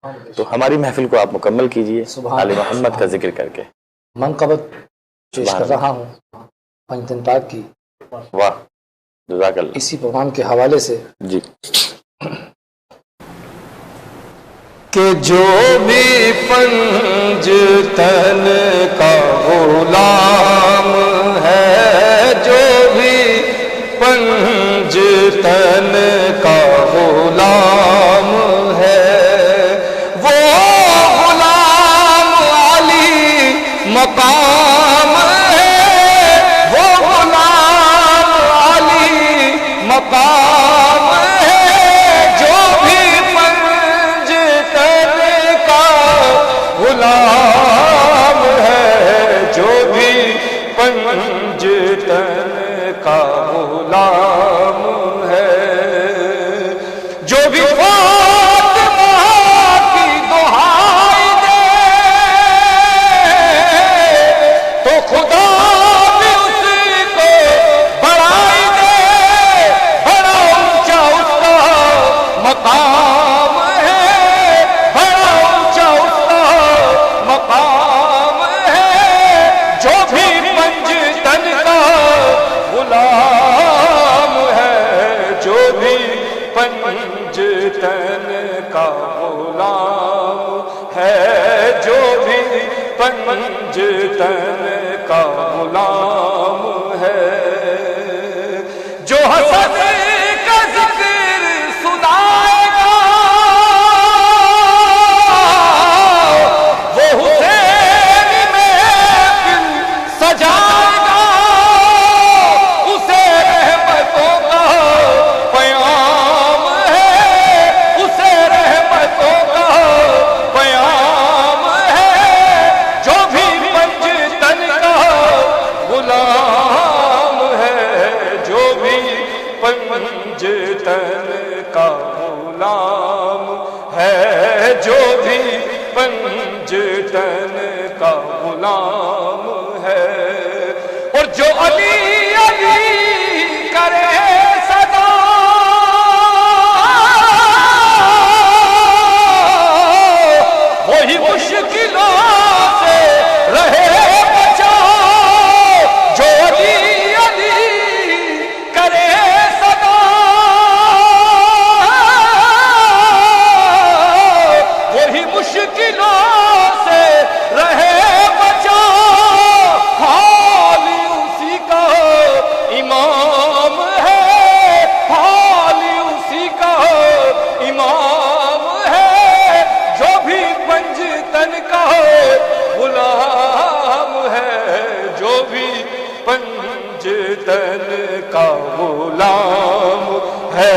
تو ہماری محفل کو آپ مکمل کیجئے آل محمد کا ذکر کر کے. منقبت پیش کر رہا ہوں پنجتن پاک کی. واہ جزاک اللہ. اسی پروگرام کے حوالے سے جی. کہ جو بھی پنجتن کا غلام ہے، جو بھی پنجتن کا غلام ہے، وہ غلام علی مقام ہے، وہ غلام علی مقام ہے. جو بھی پنجتن کا غلام ہے، جو بھی پنجتن کا غلام ہے، جو بھی فاطمہ کی دہائی دے تو خدا بھی اسی کو بڑھائی دے. بڑا اونچا اس کا مقام ہے، بڑا اونچا اس کا مقام ہے. جو بھی پنجتن کا غلام ہے، جو بھی پنجتن کا غلام ہے، جو بھی پنجتن کا غلام ہے. جو حسن کا ذکر سنائے گا، وہ حسین محفل سجائے گا. اسے رحمتوں کا پیام ہے، اسے رحمتوں کا پیام ہے. جو بھی پنجتن کا غلام ہے، جو بھی پنجتن کا غلام ہے، جو بھی پنجتن کا غلام ہے. اور جو علی علی کرے صدا، وہی مشکلوں سے رہے بچا. جو علی علی کرے صدا، وہی مشکلوں سے رہے بچا. حال اسی کا امام ہے، حال اسی کا امام ہے. جو بھی پنجتن کا غلام ہے، جو بھی پنجتن کا غلام ہے،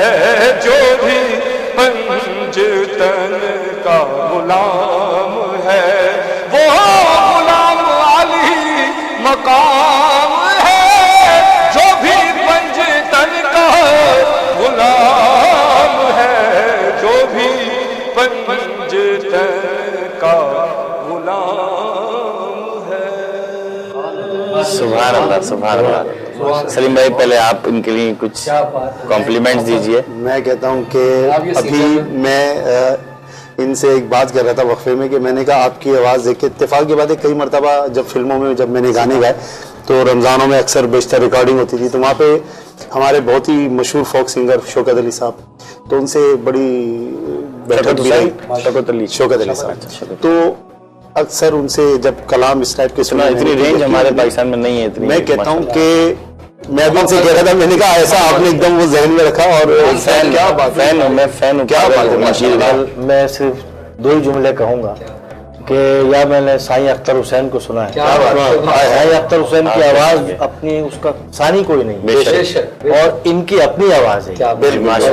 جو بھی پنجتن کا غلام ہے، وہ غلام علی مقام ہے. جو بھی پنجتن کا غلام ہے، جو بھی پنجتن کا غلام ہے. سبحان اللہ سبحان اللہ. سلیم بھائی پہلے آپ ان کے لیے کچھ کمپلیمنٹس دیجئے. میں کہتا ہوں کہ ابھی میں ان سے ایک بات کر رہا تھا وقفے میں کہ میں نے کہا آپ کی آواز دیکھ کے اتفاق کی بات ہے، کئی مرتبہ جب فلموں میں جب میں نے گانے گائے تو رمضانوں میں اکثر بیشتر ریکارڈنگ ہوتی تھی، تو وہاں پہ ہمارے بہت ہی مشہور فوک سنگر شوکت علی صاحب، تو ان سے بڑی بیٹھک بھی رہی. شوکت علی صاحب تو اکثر ان سے جب کلام اس ٹائپ کے سنا، اتنی رینج ہمارے پاکستان میں نہیں ہے اتنی. میں کہتا ہوں کہ میں ابھی ان سے کہہ رہا تھا، میں نے کہا ایسا آپ نے ایک دم وہ ذہن میں رکھا. اور کیا بات ہے، میں فین ہوں. کیا بات ہے ماشاء اللہ. میں صرف دو ہی جملے کہوں گا کہ یا میں نے سائیں اختر حسین کو سنا ہے. سائیں اختر حسین کی آواز اپنی، اس کا ثانی کوئی نہیں، اور ان کی اپنی آواز ہے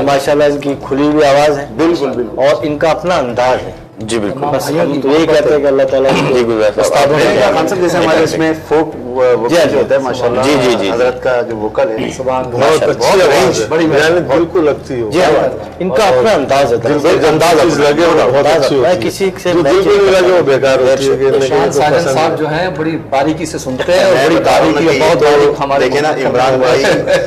ماشاء اللہ. ان کی کھلی ہوئی آواز ہے بالکل، اور ان کا اپنا انداز ہے. جی بالکل. بس یہی کہتے ہیں کہ اللہ تعالیٰ خان صاحب جیسے ہمارے اس میں فوک वोकल होता है माशाल्लाह। जी, जी, जी। हजरत का जो वोकल है बहुत अच्छी आवाज है, बड़ी मेहनत बिल्कुल लगती है। जी हाँ, इनका अपना अंदाज है, चीज लगे वो बहुत अच्छी मैं होती है। किसी से जो बिल्कुल नहीं लगे वो बेकार होती है। कि शान साजन साहब जो हैं बड़ी बारीकी से सुनते हैं और बड़ी बारीकी है, बहुत बारीक हमारे देखे ना इमरान भाई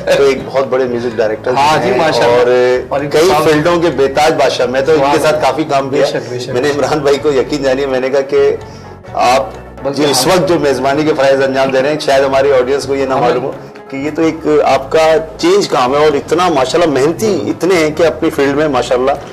तो एक बहुत बड़े म्यूजिक डायरेक्टर हाँ जी, माशाल्लाह। और इनके कई साथ- फील्डों के बेताज बादशाह। मैं तो इनके साथ काफी काम किया। बेशक, बेशक, मैंने इमरान भाई को यकीन जानिए, मैंने कहा कि आप जो इस वक्त जो मेजबानी के फराइज अंजाम दे रहे हैं, शायद हमारी ऑडियंस को ये ना मालूम हो कि ये तो एक आपका चेंज काम है और इतना माशाल्लाह मेहनती इतने हैं कि अपनी फील्ड में माशाल्लाह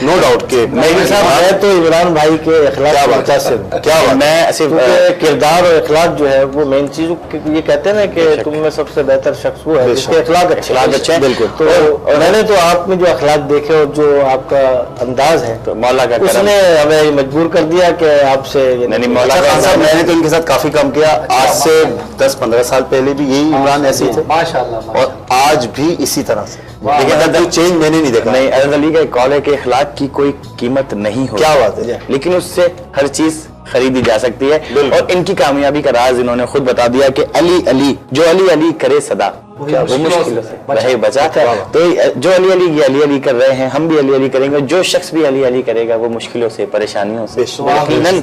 नो डाउट के मेरे साथ है तो इमरान भाई के क्या अखलाक बात मुतासिर हूं। क्या बात मैं सिर्फ क्योंकि किरदार और अखलाक जो है वो मेन चीज, ये कहते हैं ना कि तुम में सबसे बेहतर शख्स वो है जिसके अखलाक अच्छे हैं। बिल्कुल। तो मैंने तो आप में जो अखलाक देखे और जो आपका अंदाज है तो मौला का करम। उसने हमें मजबूर कर दिया कि आपसे नहीं, मौला अच्छा का खान साहब, करम। मैंने तो इनके साथ काफी काम किया। आज से 10-15 साल पहले भी यही इमरान ऐसे ही थे माशाल्लाह। और आज भी इसी तरह से, लेकिन कोई चेंज मैंने नहीं देखा। नहीं, अजहर अली का एक कॉल है कि इखलाक की कोई कीमत नहीं होती। क्या बात है। लेकिन उससे हर चीज खरीदी जा सकती है। बिल्कुल। और इनकी कामयाबी का राज इन्होंने खुद बता दिया कि अली अली, जो अली अली करे सदा वो मुश्किलों से रहे बचा। तो जो अली अली कर रहे हैं, हम भी अली अली करेंगे। जो शख्स भी अली अली करेगा वो मुश्किलों से, परेशानियों से यकीनन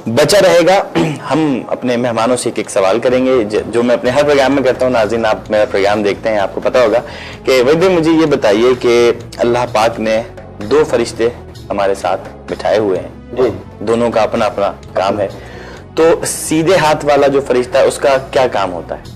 बचा रहेगा। हम अपने मेहमानों से एक सवाल करेंगे जो मैं अपने हर प्रोग्राम में करता हूँ। नाज़रीन, आप मेरा प्रोग्राम देखते हैं, आपको पता होगा कि वैसे मुझे ये बताइए कि अल्लाह पाक ने 2 फरिश्ते हमारे साथ बिठाए हुए हैं, दोनों का अपना अपना काम है। तो सीधे हाथ वाला जो फरिश्ता है उसका क्या काम होता है?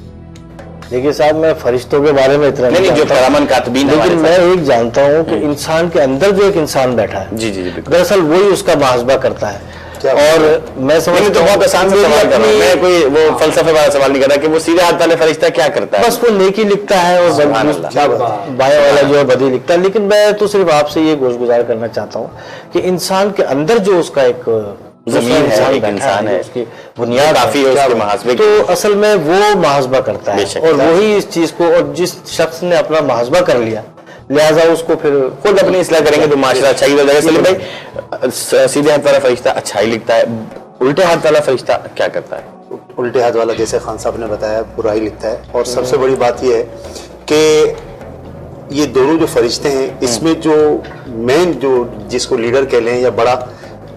देखिए साहब, मैं फरिश्तों के बारे में इतना नहीं, जो जानता हूं। फरामन कातबीन है लेकिन हमारे मैं एक जानता हूँ कि इंसान के अंदर जो एक इंसान बैठा है, जी जी जी बिल्कुल। दरअसल वही उसका मुहासबा करता है। क्या और मैं नहीं, समझता तो बहुत आसान सा सवाल कर रहा हूं। मैं कोई वो फलसफे वाला सवाल नहीं कर रहा कि वो सीधे हाथ वाले फरिश्ता क्या करता है। बस वो नेकी लिखता है और सुभान अल्लाह। बाया वाला जो है बदी लिखता है। लेकिन मैं तो सिर्फ आपसे ये गोशगुजार करना चाहता हूँ कि इंसान के अंदर जो उसका एक जमीन है, एक बैठा इंसान है, उसकी बुनियाद काफी है उसके मुहासबे की। तो असल में वो मुहासबा करता है बेशक। और वही इस चीज को, और जिस शख्स ने अपना मुहासबा कर लिया लिहाजा उसको फिर खुद अपनी इसलाह करेंगे तो माशरा अच्छा ही हो जाएगा। सलीम भाई, सीधे हाथ वाला फरिश्ता अच्छा ही लिखता है, उल्टे हाथ वाला फरिश्ता क्या करता है? उल्टे हाथ वाला जैसे खान साहब ने बताया बुराई लिखता है। और सबसे बड़ी बात यह है कि ये दोनों जो फरिश्ते हैं, इसमें जो मेन जो जिसको लीडर कह लें या बड़ा,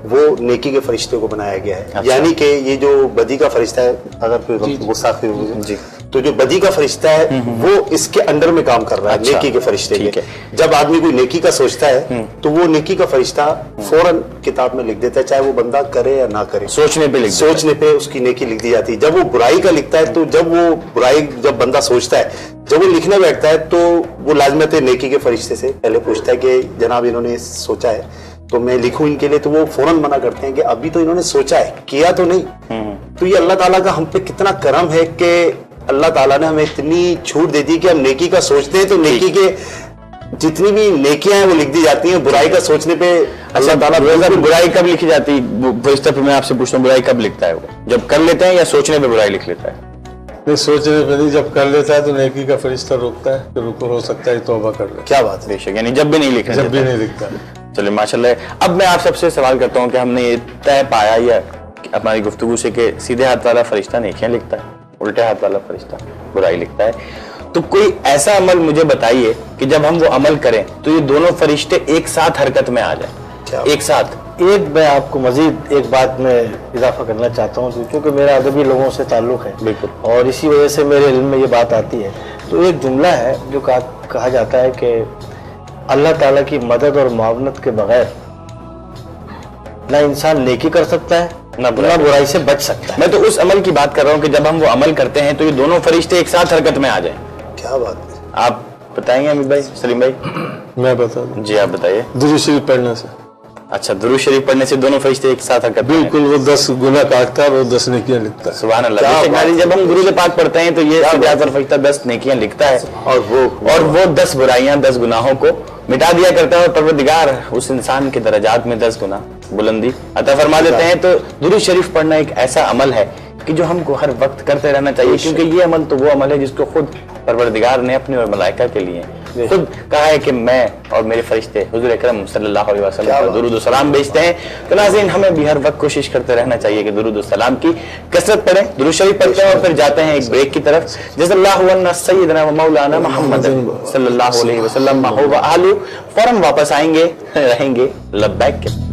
वो नेकी के फरिश्ते को बनाया गया है। अच्छा। यानी कि ये जो बदी का फरिश्ता है, अगर कोई गुस्ताखी हो जी, तो जो बदी का फरिश्ता है वो इसके अंडर में काम कर रहा है। अच्छा। नेकी के फरिश्ते ठीक के है। जब आदमी कोई नेकी का सोचता है तो वो नेकी का फरिश्ता फौरन किताब में लिख देता है, चाहे वो बंदा करे या ना करे। सोचने पे लिख देता है। सोचने पे उसकी नेकी लिख दी जाती है। जब वो बुराई का लिखता है तो जब वो बुराई जब बंदा सोचता है, जब वो लिखने बैठता है तो वो लाजमत नेकी के फरिश्ते से पहले पूछता है कि जनाब इन्होंने सोचा है तो मैं लिखूं इनके लिए। तो वो फौरन मना करते हैं कि अभी तो इन्होंने सोचा है, किया तो नहीं। तो ये अल्लाह ताला का हम पे कितना करम है कि अल्लाह ताला ने हमें इतनी छूट दे दी कि हम नेकी का सोचते हैं तो नेकी के जितनी भी नेकियां हैं वो लिख दी जाती हैं। बुराई का सोचने पे अल्लाह ताला बुराई कब लिखी जाती है? फरिश्ता पे मैं आपसे पूछता हूँ, बुराई कब लिखता है? वो जब कर लेते हैं या सोचने पे बुराई लिख लेता है? नहीं, सोचने पे नहीं, जब कर लेता है तो नेकी का फरिश्ता रोकता है कि रुको, हो सकता है तौबा कर ले। क्या बात है। बेशक, यानी जब भी नहीं लिखने जब भी देता है। नहीं लिखता। चलिए माशाल्लाह। अब मैं आप सबसे सवाल करता हूँ कि हमने ये तय पाया या हमारी गुफ्तगू से कि सीधे हाथ वाला फरिश्ता नेकियां लिखता है, उल्टे हाथ वाला फरिश्ता बुराई लिखता है। तो कोई ऐसा अमल मुझे बताइए कि जब हम वो अमल करें तो ये दोनों फरिश्ते एक साथ हरकत में आ जाए, एक साथ। एक मैं आपको मजीद एक बात में इजाफा करना चाहता हूँ क्योंकि मेरा अदबी लोगों से ताल्लुक़ है बिल्कुल, और इसी वजह से मेरे इल्म में ये बात आती है। तो एक जुमला है जो कहा जाता है कि अल्लाह ताला की मदद और मुआवनत के बगैर ना इंसान नेकी कर सकता है ना बुराई से बच सकता है। मैं तो उस अमल की बात कर रहा हूँ कि जब हम वो अमल करते हैं तो ये दोनों फरिश्ते एक साथ हरकत में आ जाए। क्या बात है। आप बताएंगे अमीर भाई, सलीम भाई? मैं बता दूं, जी आप बताइए। दुरूद शरीफ पढ़ने से। अच्छा, दुरूद शरीफ पढ़ने से दोनों फरिश्ते एक साथ हरकत में? बिल्कुल, वो 10 गुना काटता है और वो 10 नेकियां लिखता है। सुभान अल्लाह। बेशक नाज़रीन, जब हम दुरूद पाक पढ़ते हैं तो ये सीधे हाथ वाला फरिश्ता 10 नेकियां लिखता है और वो 10 बुराइयां, 10 गुनाहों को मिटा दिया करता है और परवरदिगार उस इंसान के दर्जात में 10 गुना बुलंदी अता फरमा देते हैं। तो दुरूद शरीफ पढ़ना एक ऐसा अमल है कि जो हमको हर वक्त करते रहना चाहिए, क्योंकि ये अमल तो वो अमल है जिसको खुद परवरदिगार ने अपने और मलाइका के लिए खुद कहा है कि मैं और मेरे फरिश्ते हुजूर अकरम सल्लल्लाहु अलैहि वसल्लम पर दुरूद सलाम भेजते हैं। तो नाज़रीन, हमें भी हर वक्त कोशिश करते रहना चाहिए कि दुरूद सलाम की कसरत पढ़ें, दुरूद शरीफ पढ़ते हैं और फिर जाते हैं एक ब्रेक की तरफ। जज़ल्लाहु अन्ना सय्यदना व मौलाना मुहम्मद सल्लल्लाहु अलैहि वसल्लम व आलू। फौरन वापस आएंगे, रहेंगे लब्बैक के।